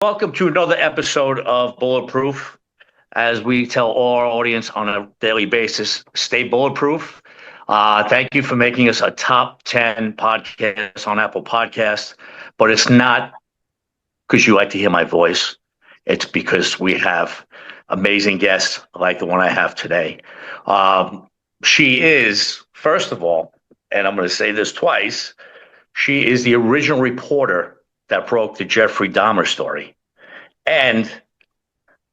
Welcome to another episode of Bulletproof. As we tell all our audience on a daily basis, stay bulletproof. Thank you for making us a top 10 podcast on Apple Podcasts. But it's not because you like to hear my voice. It's because we have amazing guests like the one I have today. She is, first of all, and I'm going to say this twice, she is the original reporter that broke the Jeffrey Dahmer story and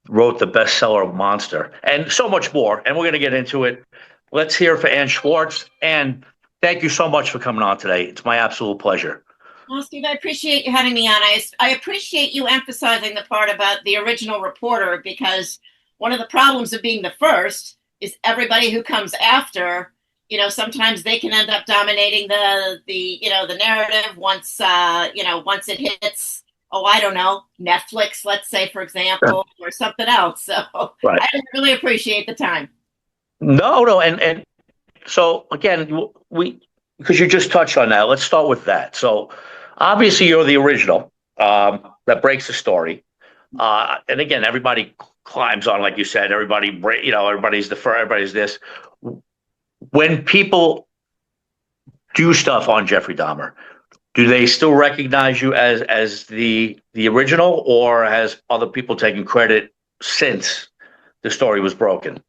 wrote the bestseller Monster and so much more. And we're going to get into it. Let's hear it for Ann Schwartz. And thank you so much for coming on today. It's my absolute pleasure. Well, Steve, I appreciate you having me on. I appreciate you emphasizing the part about the original reporter, because one of the problems of being the first is everybody who comes after, sometimes they can end up dominating the narrative once it hits, I don't know, Netflix, let's say, for example, or something else. So right. I really appreciate the time. No. And so again, because you just touched on that, let's start with that. So obviously you're the original that breaks the story. And again, everybody climbs on, like you said, everybody's the first, everybody's this. When people do stuff on Jeffrey Dahmer, do they still recognize you as the original, or has other people taken credit since the story was broken?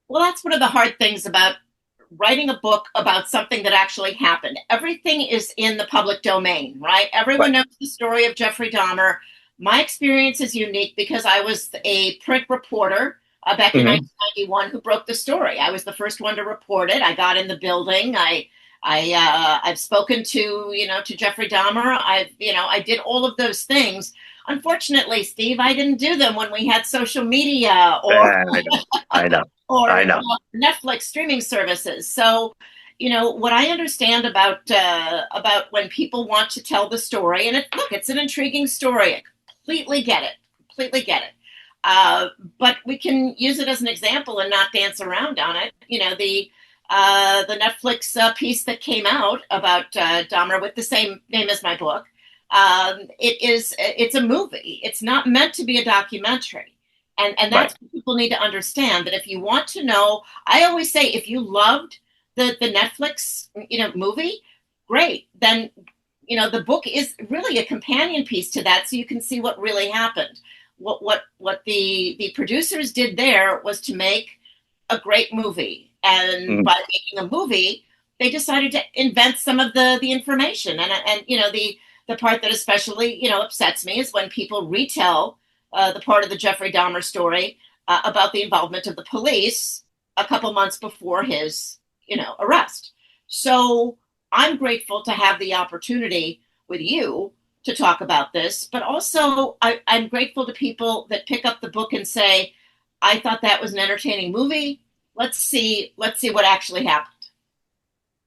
Well, that's one of the hard things about writing a book about something that actually happened. Everything is in the public domain, right? Everyone knows the story of Jeffrey Dahmer. My experience is unique because I was a print reporter back in 1991 who broke the story. I was the first one to report it. I got in the building. I've spoken to Jeffrey Dahmer. I did all of those things. Unfortunately, Steve, I didn't do them when we had social media or I know. or Netflix streaming services. So, what I understand about when people want to tell the story, and it's an intriguing story. I completely get it. But we can use it as an example and not dance around on it. The Netflix piece that came out about Dahmer with the same name as my book. It's a movie. It's not meant to be a documentary. And that's what people need to understand, that if you want to know, I always say, if you loved the Netflix, movie, great. Then, the book is really a companion piece to that. So you can see what really happened. What the producers did there was to make a great movie. And by making a movie, they decided to invent some of the information. And the part that especially, upsets me is when people retell the part of the Jeffrey Dahmer story about the involvement of the police a couple months before his, arrest. So I'm grateful to have the opportunity with you to talk about this, but also I'm grateful to people that pick up the book and say, I thought that was an entertaining movie. Let's see what actually happened.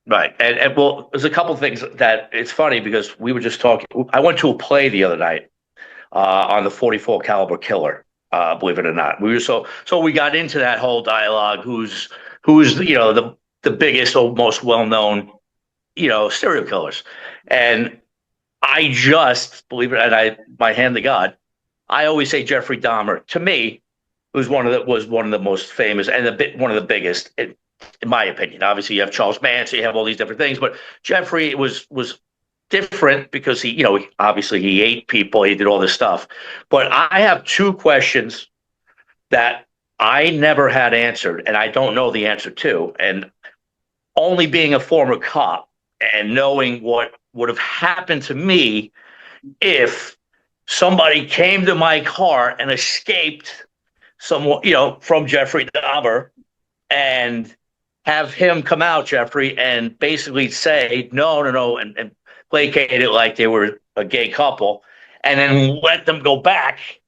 Right. And well, there's a couple of things that it's funny because we were just talking. I went to a play the other night on the 44 caliber killer, believe it or not. We were so we got into that whole dialogue. Who's the biggest or most well-known, serial killers. And I just believe it, and my hand to God, I always say Jeffrey Dahmer, to me, was one of the most famous and one of the biggest, in my opinion. Obviously, you have Charles Manson, you have all these different things, but Jeffrey was different because he ate people, he did all this stuff. But I have two questions that I never had answered, and I don't know the answer to. And only being a former cop and knowing what would have happened to me if somebody came to my car and escaped someone, from Jeffrey Dahmer, and have him come out, Jeffrey, and basically say, no, and placate it like they were a gay couple, and then let them go back.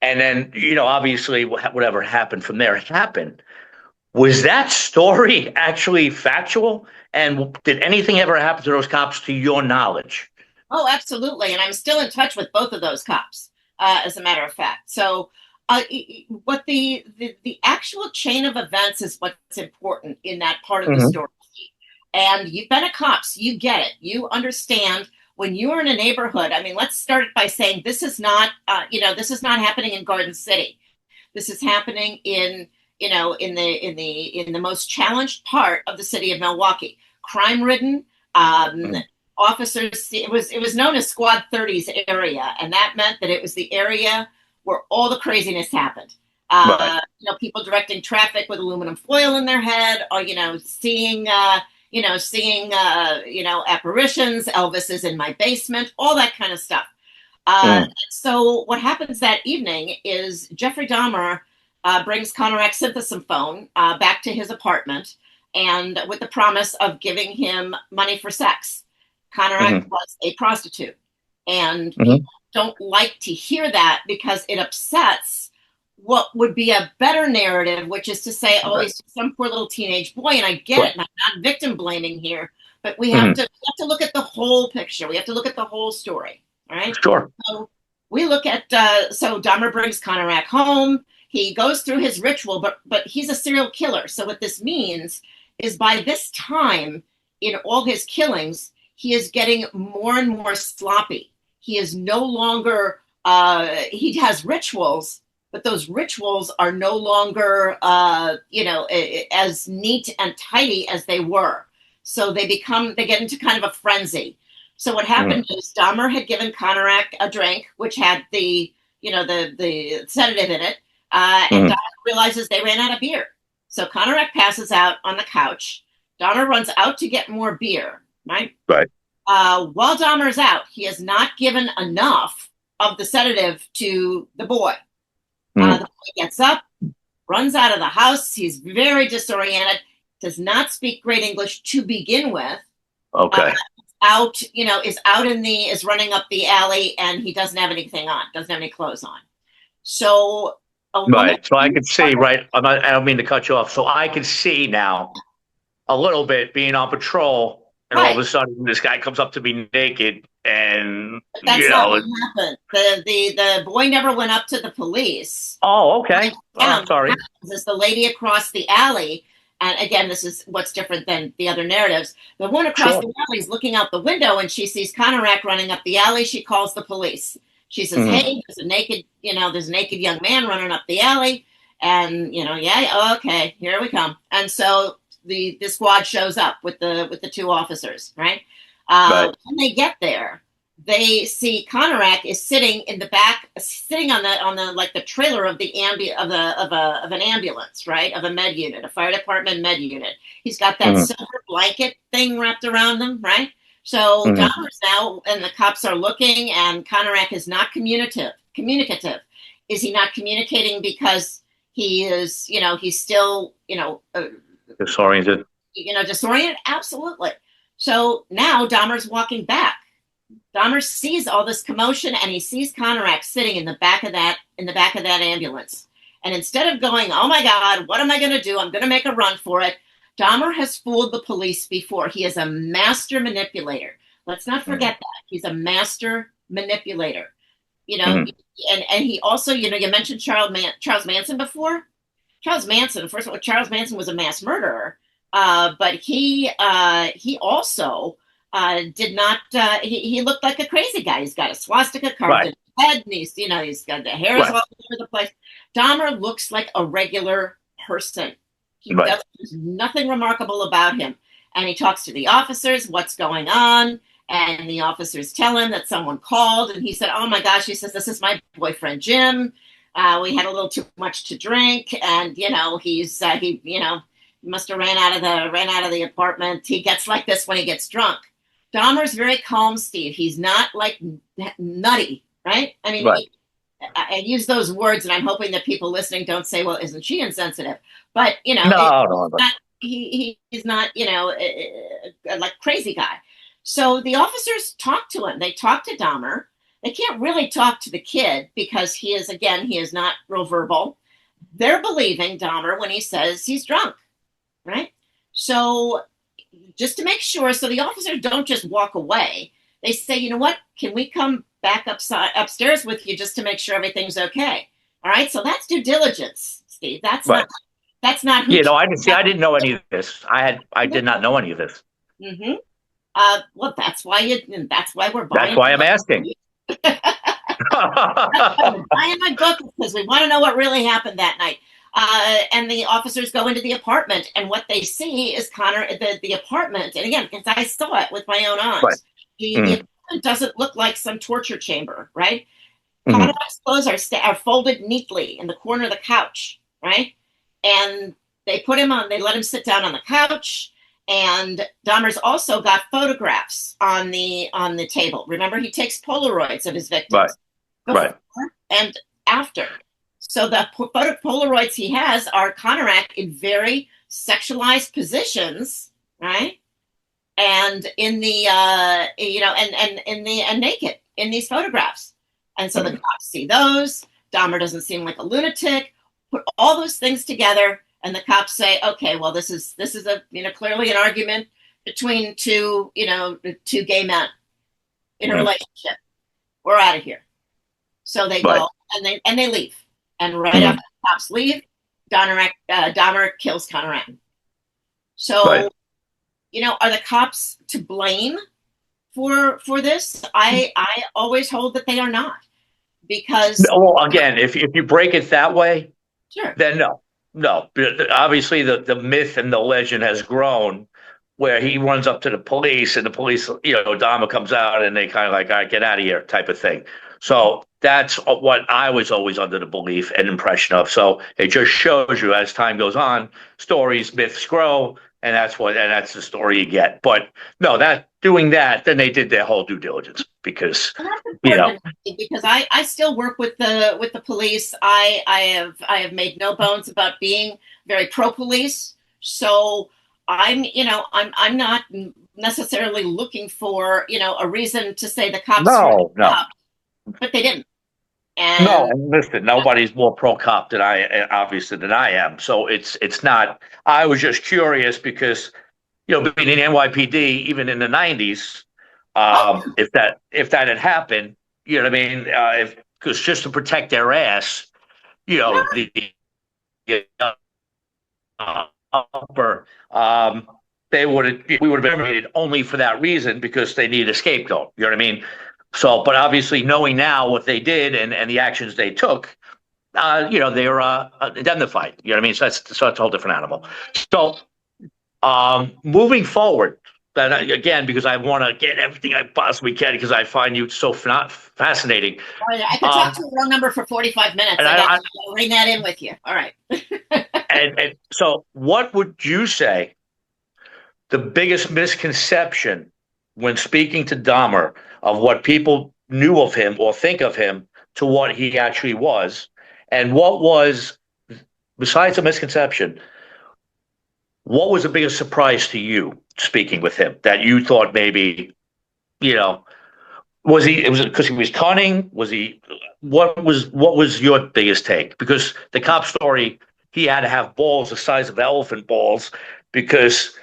And then, obviously whatever happened from there happened. Was that story actually factual? And did anything ever happen to those cops to your knowledge? Oh, absolutely. And I'm still in touch with both of those cops, as a matter of fact. So what the actual chain of events is what's important in that part of the story. And you've been a cop, so you get it. You understand when you are in a neighborhood, I mean, let's start by saying this is not, this is not happening in Garden City. This is happening in the most challenged part of the city of Milwaukee, crime-ridden. Officers, it was known as Squad 30's area, and that meant that it was the area where all the craziness happened. Right. People directing traffic with aluminum foil in their head, or seeing apparitions. Elvis is in my basement, all that kind of stuff. So what happens that evening is Jeffrey Dahmer brings Conrad Synthosyphone back to his apartment, and with the promise of giving him money for sex. Conrad was a prostitute, and people don't like to hear that because it upsets what would be a better narrative, which is to say, oh, he's some poor little teenage boy, and I get it, and I'm not victim blaming here, but we have to look at the whole picture. We have to look at the whole story, all right? Sure. So we look at, so Dahmer brings Conrad home. He goes through his ritual, but he's a serial killer. So what this means is by this time in all his killings, he is getting more and more sloppy. He is no longer, he has rituals, but those rituals are no longer, as neat and tidy as they were. So they get into kind of a frenzy. So what happened is Dahmer had given Conrad a drink, which had the sedative in it, and Dahmer realizes they ran out of beer. So Conrad passes out on the couch. Dahmer runs out to get more beer, right? Right. While Dahmer's out, he has not given enough of the sedative to the boy. The boy gets up, runs out of the house. He's very disoriented, does not speak great English to begin with. Okay. Is running up the alley, and he doesn't have anything on, doesn't have any clothes on. So, right. So I can see, right. I don't mean to cut you off. So I can see now a little bit being on patrol, and all of a sudden this guy comes up to me naked, and that's not what happened. The boy never went up to the police. Oh, okay. Oh, sorry. Is the lady across the alley, and again, this is what's different than the other narratives. The one across the alley is looking out the window, and she sees Conrad running up the alley. She calls the police. She says, "Hey, there's a naked young man running up the alley," and okay, here we come. And so the squad shows up with the two officers, right? When they get there, they see Conrad is sitting in the back, sitting on the like the trailer of an ambulance, right? Of a med unit, a fire department med unit. He's got that silver blanket thing wrapped around him, right? So Dahmer's now, and the cops are looking, and Conrad is not communicative. Is he not communicating because he is, he's still, disoriented? Disoriented? Absolutely. So now Dahmer's walking back. Dahmer sees all this commotion, and he sees Conrad sitting in the back of that ambulance. And instead of going, "Oh my God, what am I going to do? I'm going to make a run for it," Dahmer has fooled the police before. He is a master manipulator. Let's not forget that. He's a master manipulator. And he also, you mentioned Charles Manson before. Charles Manson was a mass murderer, but he also did not. He looked like a crazy guy. He's got a swastika carved in his head, and he's got the hairs all over the place. Dahmer looks like a regular person. There's nothing remarkable about him. And he talks to the officers, what's going on? And the officers tell him that someone called, and he said, "Oh my gosh," he says, "this is my boyfriend Jim. We had a little too much to drink, and he must have ran out of the apartment. He gets like this when he gets drunk." Dahmer's very calm, Steve. He's not like nutty, right? I mean, I use those words, and I'm hoping that people listening don't say, "Well, isn't she insensitive?" But he's not like crazy guy. So the officers talk to him. They talk to Dahmer. They can't really talk to the kid because he is not real verbal. They're believing Dahmer when he says he's drunk, right? So just to make sure, so the officers don't just walk away. They say, "You know what? Can we come back upstairs with you just to make sure everything's okay?" All right. So that's due diligence, Steve. That's not. I didn't know any of this. I did not know any of this. Well, that's why we're That's buying. why I'm asking. We're buying my book because we want to know what really happened that night. And the officers go into the apartment, and what they see is Connor, the apartment. And again, because I saw it with my own Right. eyes, the Mm. apartment doesn't look like some torture chamber, right? Mhm. Connor's clothes are folded neatly in the corner of the couch, right? And they let him sit down on the couch. And Dahmer's also got photographs on the table. Remember, he takes Polaroids of his Right. victims Right. before and after. So the Polaroids he has are Conorak in very sexualized positions, right? And in the and naked in these photographs. And so the cops see those. Dahmer doesn't seem like a lunatic. Put all those things together, and the cops say, "Okay, well, this is a clearly an argument between two gay men in a relationship. We're out of here." So they Right. go and they leave. And right Mhm. after the cops leave, Dahmer kills Conrad. So, Right. Are the cops to blame for this? I always hold that they are not, because Well, again, if you break it that way, sure, then no, no. But obviously, the myth and the legend has grown, where he runs up to the police, and the police, Dahmer comes out, and they kind of like, "All right, get out of here," type of thing. So that's what I was always under the belief and impression of. So it just shows you, as time goes on, stories, myths grow, and that's the story you get. But no, doing that, then they did their whole due diligence because and that's you know, important because I still work with the police. I have made no bones about being very pro police. So I'm not necessarily looking for a reason to say the cops were no, no. up, but they didn't. No, And and listen, nobody's more pro cop than obviously than I am. So it's not. I was just curious because being in NYPD even in the '90s, oh, if that had happened, you know what I mean? If because just to protect their ass, the upper, we would have been terminated only for that reason because they need a scapegoat. You know what I mean? So, but obviously knowing now what they did and the actions they took, they were indemnified. You know what I mean? So that's a whole different animal. So, moving forward, that again, because I want to get everything I possibly can because I find you so fascinating. I could talk to a wrong number for 45 minutes. And I got to bring that in with you. All right. and so, what would you say the biggest misconception when speaking to Dahmer of what people knew of him or think of him to what he actually was, and what was, besides a misconception, what was the biggest surprise to you speaking with him that you thought maybe, you know, was it because he was cunning? Was he, what was your biggest take? Because the cop story, he had to have balls the size of elephant balls because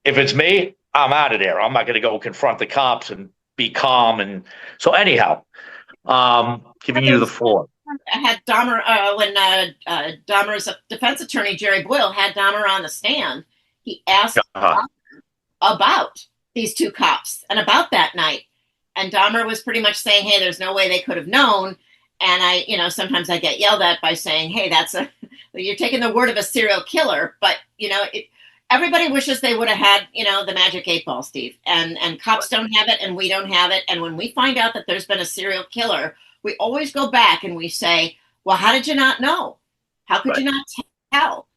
if it's me, I'm out of there. I'm not going to go confront the cops and be calm. And so, anyhow, giving you the floor. I had Dahmer when Dahmer's defense attorney Jerry Boyle had Dahmer on the stand. He asked Uh-huh. about these two cops and about that night, and Dahmer was pretty much saying, "Hey, there's no way they could have known." And sometimes I get yelled at by saying, "Hey, you're taking the word of a serial killer," but everybody wishes they would have had the magic 8 ball, Steve, and cops don't have it, and we don't have it. And when we find out that there's been a serial killer, we always go back and we say, well, how did you not know? How could you not tell?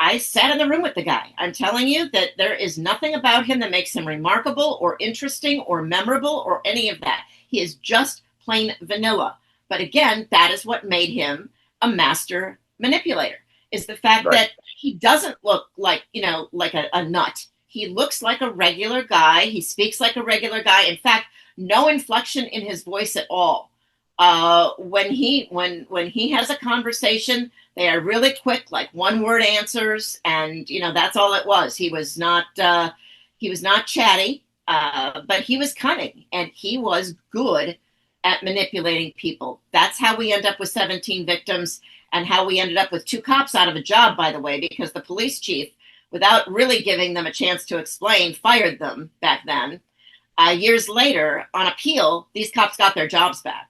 I sat in the room with the guy. I'm telling you that there is nothing about him that makes him remarkable or interesting or memorable or any of that. He is just plain vanilla. But again, that is what made him a master manipulator, is the fact that he doesn't look like, like a nut. He looks like a regular guy. He speaks like a regular guy. In fact, no inflection in his voice at all. When he has a conversation, they are really quick, like one word answers, and that's all it was. He was not chatty, but he was cunning, and he was good at manipulating people. That's how we end up with 17 victims, and how we ended up with 2 cops out of a job, by the way, because the police chief without really giving them a chance to explain, fired them back then. Years later, on appeal, these cops got their jobs back.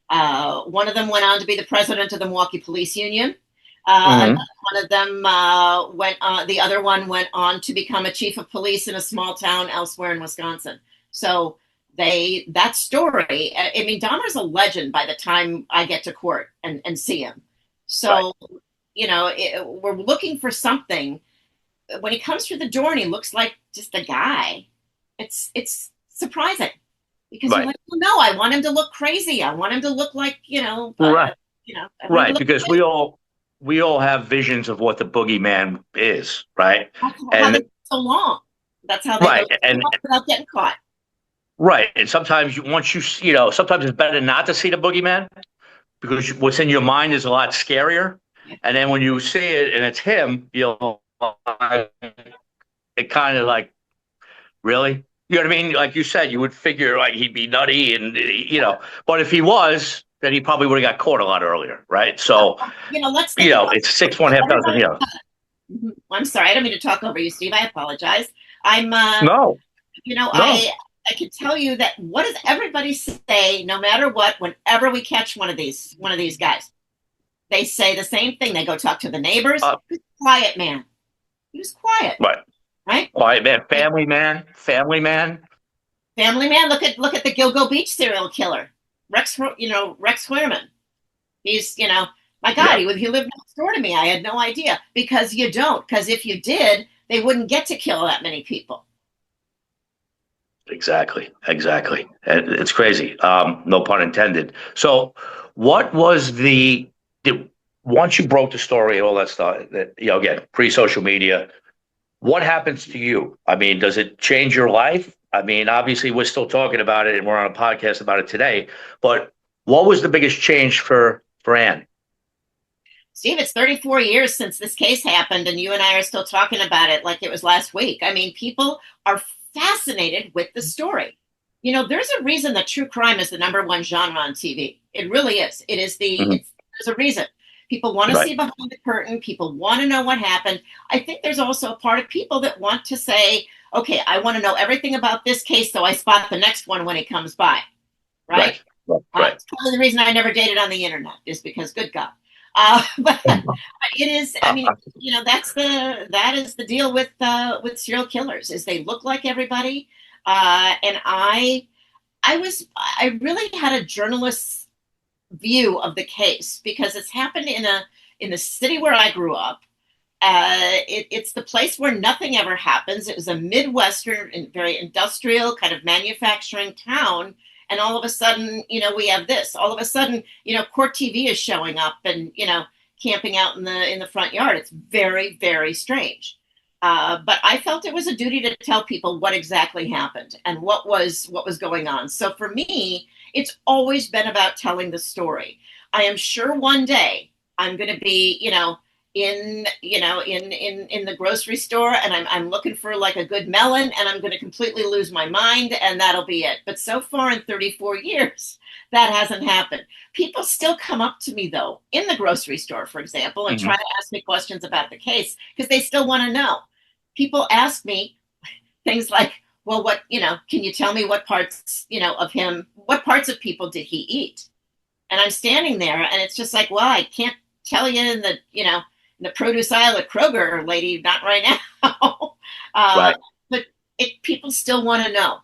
One of them went on to be the president of the Milwaukee Police Union. One of them the other one went on to become a chief of police in a small town elsewhere in Wisconsin. So that story, I mean, Dahmer's a legend by the time I get to court and see him. So, right. We're looking for something. When he comes through the door and he looks like just a guy, it's surprising because right. You're like, well, no, I want him to look crazy. I want him to look like, right. Right. Because crazy. we all have visions of what the boogeyman is, right? That's how they so long. That's how they right. And without getting caught. Right. And sometimes sometimes it's better not to see the boogeyman because what's in your mind is a lot scarier. And then when you see it and it's him, it kind of like, really? You know what I mean? Like you said, you would figure like he'd be nutty and, but if he was, then he probably would have got caught a lot earlier. Right. So, let's it's 6 1/2 dozen. I'm sorry. I don't mean to talk over you, Steve. I apologize. No. I can tell you that what does everybody say, no matter what, whenever we catch one of these guys, they say the same thing. They go talk to the neighbors. He was quiet man. He was quiet. Right? Quiet man, family man. Family man. Look at the Gilgo Beach serial killer, Rex Huerman. He's, my God, he lived next door to me. I had no idea because you don't. Because if you did, they wouldn't get to kill that many people. Exactly. It's crazy. No pun intended. So what was once you broke the story and all that stuff, that, again, pre-social media, what happens to you? I mean, does it change your life? I mean, obviously we're still talking about it and we're on a podcast about it today, but what was the biggest change for Ann? Steve, it's 34 years since this case happened and you and I are still talking about it like it was last week. I mean, people are fascinated with the story. There's a reason that true crime is the #1 genre on TV. It really is. It is there's a reason. People want to see behind the curtain. People want to know what happened. I think there's also a part of people that want to say, okay, I want to know everything about this case so I spot the next one when it comes by. Right. It's probably the reason I never dated on the internet is because good God. But it is, I mean, that is the deal with serial killers is they look like everybody. And I really had a journalist's view of the case because it's happened in the city where I grew up. It's the place where nothing ever happens. It was a Midwestern and very industrial kind of manufacturing town. And all of a sudden, we have this. All of a sudden, court TV is showing up and, camping out in the front yard. It's very, very strange. But I felt it was a duty to tell people what exactly happened and what was going on. So for me, it's always been about telling the story. I am sure one day I'm going to be, in the grocery store and I'm looking for like a good melon and I'm going to completely lose my mind and that'll be it. But so far in 34 years, that hasn't happened. People still come up to me though, in the grocery store, for example, and try to ask me questions about the case because they still want to know. People ask me things like, well, can you tell me what parts, of him, what parts of people did he eat? And I'm standing there and it's just like, well, I can't tell you in the produce aisle at Kroger, lady, not right now. But people still want to know.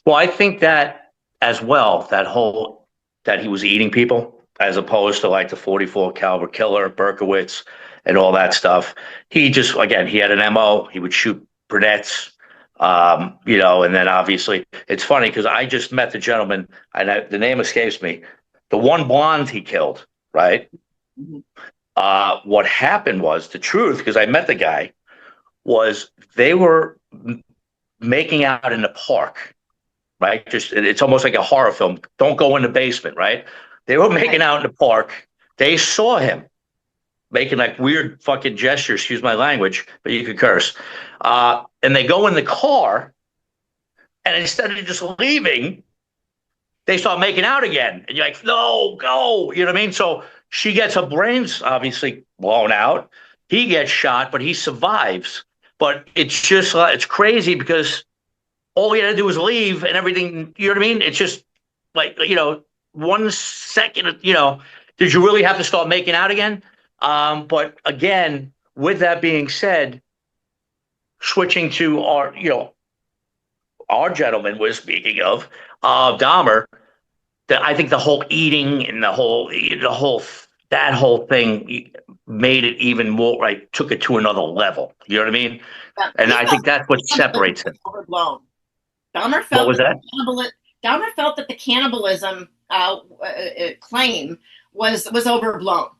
Well, I think that as well, that he was eating people as opposed to like the 44 caliber killer, Berkowitz and all that stuff. He just, again, he had an MO. He would shoot brunettes, and then obviously it's funny because I just met the gentleman and the name escapes me. The one blonde he killed, right? Mm-hmm. What happened was the truth, because I met the guy, was they were making out in the park, right? It's almost like a horror film. Don't go in the basement, right? They were making out in the park. They saw him making like weird fucking gestures, excuse my language, but you could curse. And they go in the car, and instead of just leaving, they start making out again. And you're like, no, go. You know what I mean? So she gets her brains obviously blown out. he gets shot, but he survives. But it's just it's crazy because all he had to do was leave and everything. You know what I mean? It's just like 1 second. Did you really have to start making out again? But again, with that being said, switching to our gentleman was speaking of Dahmer. That I think the whole eating and the whole thing made it even more like took it to another level. You know what I mean? Yeah, And I think that's what separates him. Overblown. Dahmer What was that? Dahmer felt that the cannibalism claim was overblown.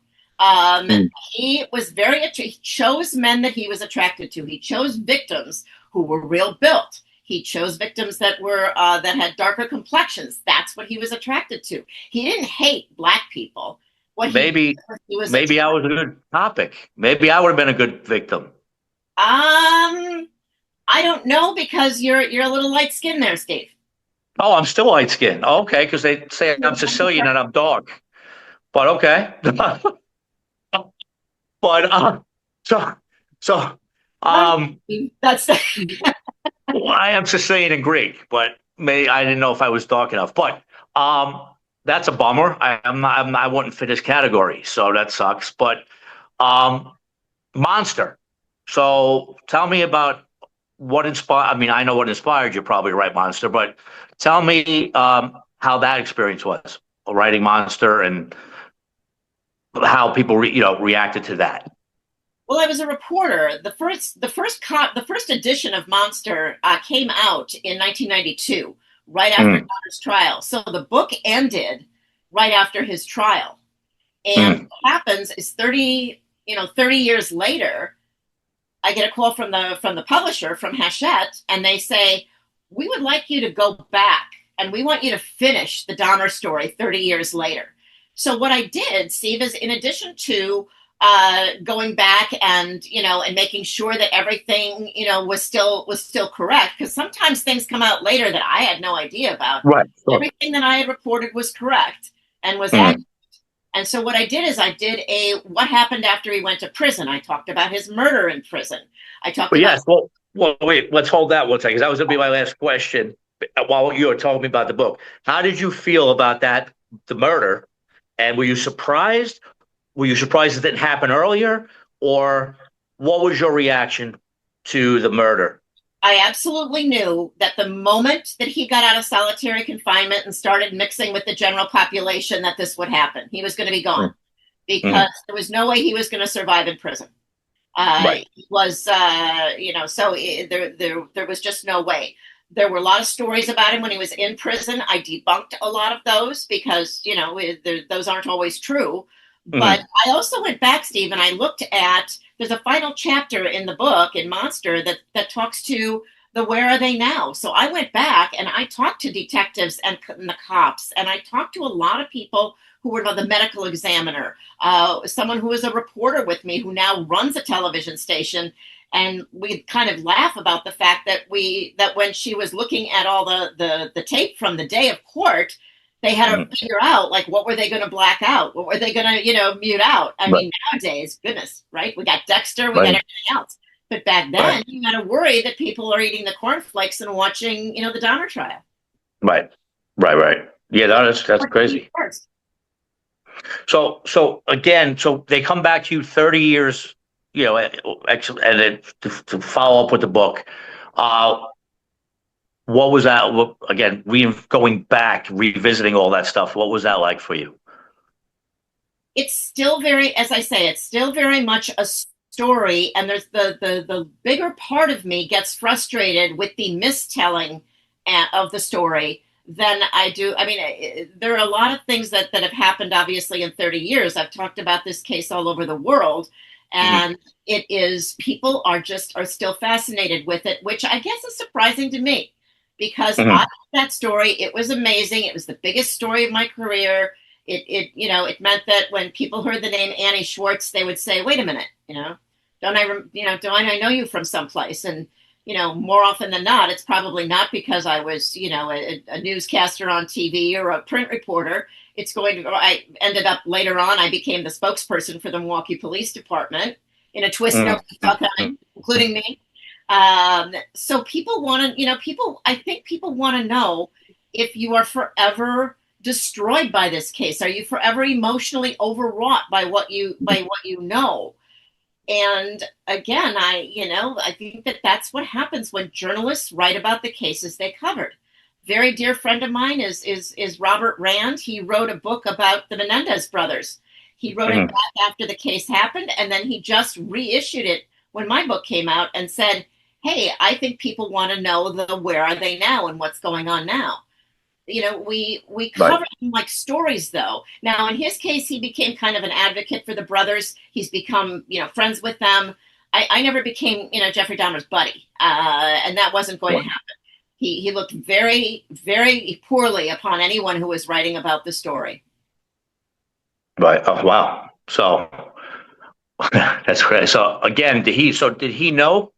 He was he chose men that he was attracted to. He chose victims who were real built. He chose victims that were that had darker complexions. That's what he was attracted to. He didn't hate black people. Maybe I was a good topic. Maybe I would have been a good victim. I don't know because you're a little light skinned there, Steve. Oh, I'm still light skinned. Oh, okay, because they say I'm Sicilian and I'm dark. But okay. But That's well, I am Sicilian and Greek, but I didn't know if I was dark enough. But that's a bummer. I wouldn't fit his category, so that sucks. But Monster. So tell me about what inspired. I mean, I know what inspired you, probably, right, Monster. But tell me how that experience was writing Monster and how people reacted to that. Well, I was a reporter. The first edition of Monster came out in 1992, right after Dahmer's trial. So the book ended right after his trial. And what happens is 30 years later, I get a call from the publisher, from Hachette, and they say, "We would like you to go back and we want you to finish the Dahmer story 30 years later." So what I did, Steve, is in addition to going back and making sure that everything was still correct, because sometimes things come out later that I had no idea about. Right. Sure. Everything that I had reported was correct and was accurate. And so what I did is I did what happened after he went to prison. I talked about his murder in prison. I talked about. Yes. Well, wait. Let's hold that 1 second, because that was going to be my last question. While you were telling me about the book, how did you feel about that, the murder, and were you surprised? Were you surprised it didn't happen earlier, or what was your reaction to the murder? I absolutely knew that the moment that he got out of solitary confinement and started mixing with the general population, that this would happen. He was going to be gone because there was no way he was going to survive in prison. Right. It was, so there was just no way. There were a lot of stories about him when he was in prison. I debunked a lot of those because, those aren't always true. But I also went back, Steve, and I looked at, there's a final chapter in the book, in Monster, that talks to the where are they now? So I went back and I talked to detectives and the cops, and I talked to a lot of people who were the medical examiner, someone who was a reporter with me who now runs a television station. And we kind of laugh about the fact that when she was looking at all the tape from the day of court, they had to figure out, like, what were they going to black out? What were they going to, mute out? I mean, nowadays, goodness, right? We got Dexter, we got everything else. But back then, you got to worry that people are eating the cornflakes and watching, the Dahmer trial. Right. Yeah, that's crazy. So again, they come back to you 30 years, and then to follow up with the book. What was that? Again, going back, revisiting all that stuff. What was that like for you? It's still as I say, it's still very much a story. And there's the bigger part of me gets frustrated with the mistelling of the story than I do. I mean, there are a lot of things that have happened, obviously, in 30 years. I've talked about this case all over the world. And it is, people are still fascinated with it, which I guess is surprising to me. Because I loved that story. It was amazing. It was the biggest story of my career. It meant that when people heard the name Annie Schwartz, they would say, "Wait a minute, don't I know you from someplace?" And more often than not, it's probably not because I was a newscaster on TV or a print reporter. I ended up later on. I became the spokesperson for the Milwaukee Police Department in a twist and including me. So people want to, I think people want to know if you are forever destroyed by this case. Are you forever emotionally overwrought by what you know? And again, I think that's what happens when journalists write about the cases they covered. Very dear friend of mine is Robert Rand. He wrote a book about the Menendez brothers. He wrote it back after the case happened, and then he just reissued it when my book came out and said, hey, I think people want to know where are they now and what's going on now. We cover them like stories, though. Now, in his case, he became kind of an advocate for the brothers. He's become, friends with them. I never became, Jeffrey Dahmer's buddy, and that wasn't going to happen. He looked very, very poorly upon anyone who was writing about the story. Right. Oh, wow. So that's great. So again, did he know?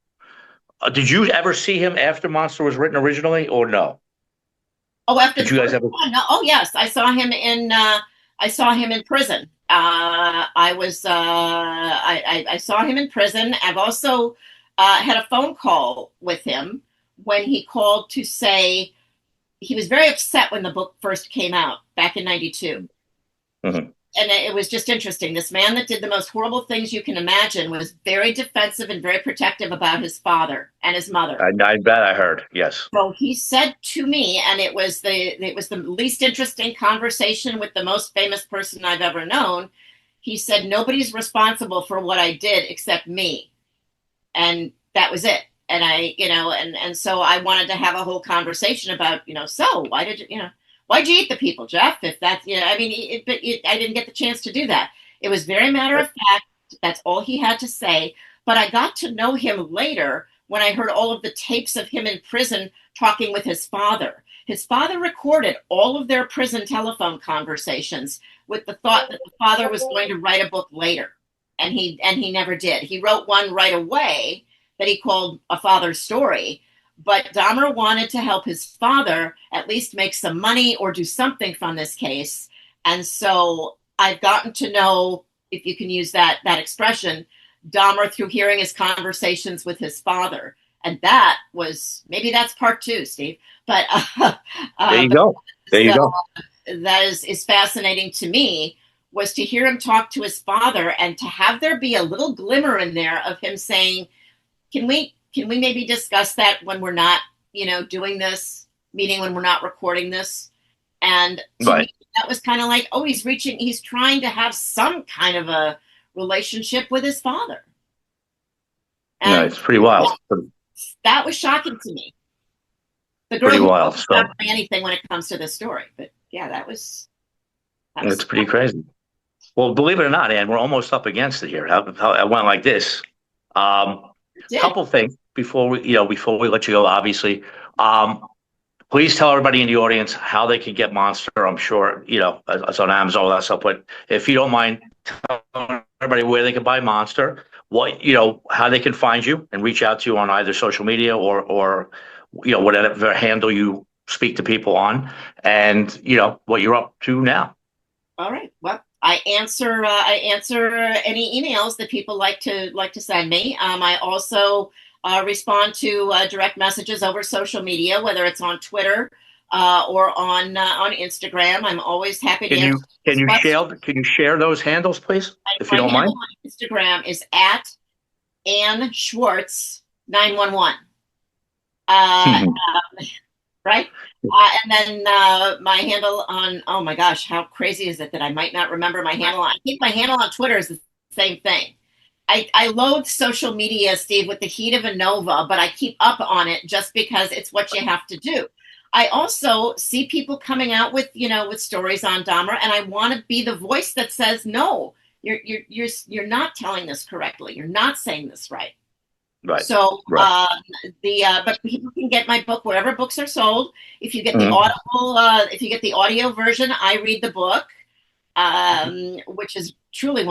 Did you ever see him after Monster was written originally, or no? Oh, after did you guys ever? No. Oh, yes, I saw him in prison. I saw him in prison. I've also had a phone call with him when he called to say he was very upset when the book first came out back in '92. Mm-hmm. And it was just interesting. This man that did the most horrible things you can imagine was very defensive and very protective about his father and his mother. I bet I heard, yes. So he said to me, and it was the least interesting conversation with the most famous person I've ever known. He said, nobody's responsible for what I did except me. And that was it. And and so I wanted to have a whole conversation about, so why did why'd you eat the people, Jeff? If that's, I didn't get the chance to do that. It was very matter of fact. That's all he had to say. But I got to know him later when I heard all of the tapes of him in prison talking with his father. His father recorded all of their prison telephone conversations with the thought that the father was going to write a book later. And he never did. He wrote one right away that he called A Father's Story. But Dahmer wanted to help his father at least make some money or do something from this case. And so I've gotten to know, if you can use that expression, Dahmer through hearing his conversations with his father. And that was, maybe that's part two, Steve. But there you go. There you go. That is fascinating to me, was to hear him talk to his father and to have there be a little glimmer in there of him saying, can we maybe discuss that when we're not, doing this, meaning when we're not recording this? And to me, that was kind of like, oh, he's trying to have some kind of a relationship with his father. And no, it's pretty wild. That was shocking to me. The girl pretty wild. So, not doing anything when it comes to this story, but yeah, that was it's pretty crazy. Well, believe it or not, Ann, we're almost up against it here. How it went like this. Couple things before we let you go. Obviously, please tell everybody in the audience how they can get Monster. I'm sure it's on Amazon, all that stuff. But if you don't mind, tell everybody where they can buy Monster, how they can find you and reach out to you on either social media or whatever handle you speak to people on, and what you're up to now. All right. Well, I answer any emails that people like to send me. I also respond to direct messages over social media, whether it's on Twitter or on Instagram. I'm always happy to answer. Can you share those handles, please, if you don't mind? My Instagram is at Ann Schwartz 911. Right? And then my handle on, oh my gosh, how crazy is it that I might not remember my handle on? I think my handle on Twitter is the same thing. I loathe social media, Steve, with the heat of a nova, but I keep up on it just because it's what you have to do. I also see people coming out with stories on Dahmer, and I want to be the voice that says, no, you're not telling this correctly. You're not saying this right. Right. So, but people can get my book wherever books are sold. If you get the if you get the audio version, I read the book, which is truly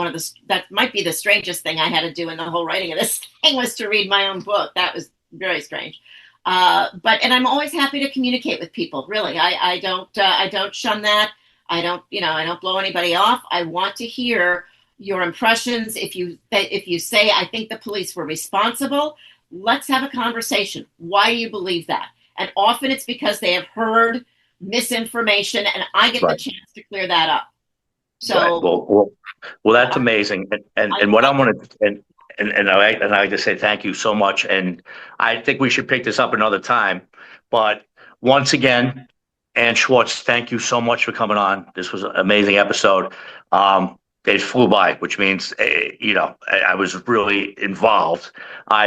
that might be the strangest thing I had to do in the whole writing of this thing, was to read my own book. That was very strange. And I'm always happy to communicate with people. Really, I don't shun that. I don't blow anybody off. I want to hear your impressions. If you say, I think the police were responsible, let's have a conversation. Why do you believe that? And often it's because they have heard misinformation, and I get the chance to clear that up. So, well, that's amazing. And what I'm going to, and I like to say thank you so much. And I think we should pick this up another time. But once again, Ann Schwartz, thank you so much for coming on. This was an amazing episode. It flew by, which means, I was really involved.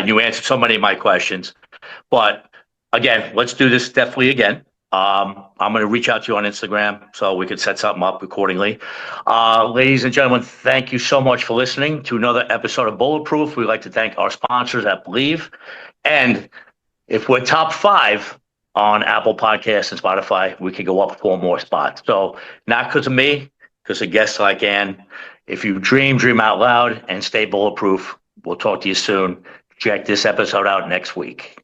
You answered so many of my questions. But again, let's do this definitely again. I'm going to reach out to you on Instagram so we can set something up accordingly. Ladies and gentlemen, thank you so much for listening to another episode of Bulletproof. We'd like to thank our sponsors at Believe. And if we're top 5 on Apple Podcasts and Spotify, we could go up 4 more spots. So not because of me, because of guests like Ann. If you dream out loud, and stay bulletproof. We'll talk to you soon. Check this episode out next week.